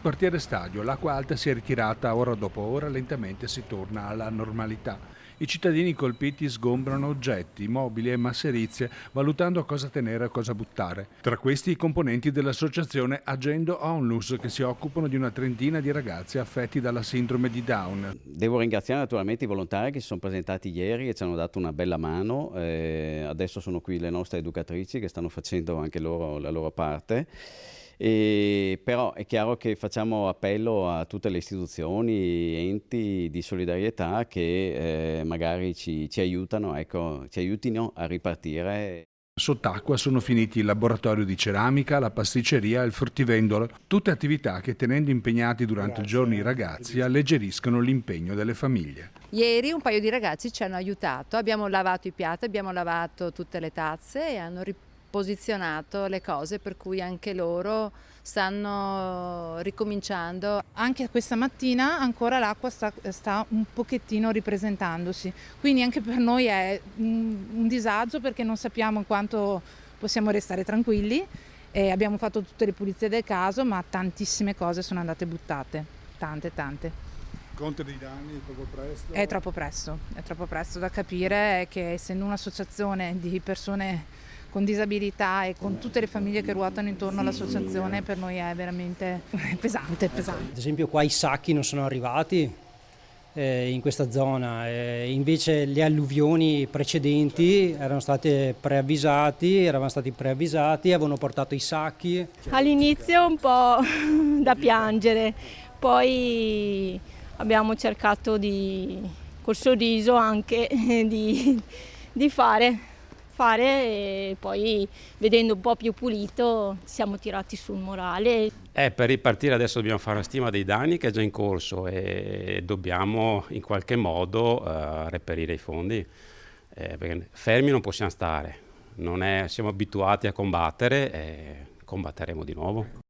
Quartiere Stadio, l'acqua alta si è ritirata, ora dopo ora lentamente si torna alla normalità. I cittadini colpiti sgombrano oggetti, mobili e masserizie, valutando cosa tenere e cosa buttare. Tra questi i componenti dell'associazione Agendo Onlus, che si occupano di una trentina di ragazzi affetti dalla sindrome di Down. Devo ringraziare naturalmente i volontari che si sono presentati ieri e ci hanno dato una bella mano. Adesso sono qui le nostre educatrici che stanno facendo anche loro la loro parte. Però è chiaro che facciamo appello a tutte le istituzioni, enti di solidarietà che magari ci aiutano, ecco, ci aiutino a ripartire. Sott'acqua sono finiti il laboratorio di ceramica, la pasticceria e il fruttivendolo, tutte attività che, tenendo impegnati durante il giorno i ragazzi, alleggeriscono l'impegno delle famiglie. Ieri un paio di ragazzi ci hanno aiutato, abbiamo lavato i piatti, abbiamo lavato tutte le tazze e hanno riposizionato le cose, per cui anche loro stanno ricominciando. Anche questa mattina ancora l'acqua sta un pochettino ripresentandosi, quindi anche per noi è un disagio perché non sappiamo quanto possiamo restare tranquilli. Abbiamo fatto tutte le pulizie del caso, ma tantissime cose sono andate buttate, tante. Conto dei danni è Troppo presto da capire che, essendo un'associazione di persone con disabilità e con tutte le famiglie che ruotano intorno all'associazione, per noi è veramente pesante. Ad esempio qua i sacchi non sono arrivati in questa zona, invece le alluvioni precedenti eravamo stati preavvisati, avevano portato i sacchi. All'inizio un po' da piangere, poi abbiamo cercato col sorriso anche di fare e poi, vedendo un po' più pulito, ci siamo tirati sul morale. Per ripartire adesso dobbiamo fare una stima dei danni che è già in corso e dobbiamo in qualche modo reperire i fondi, perché fermi non possiamo stare, siamo abituati a combattere e combatteremo di nuovo.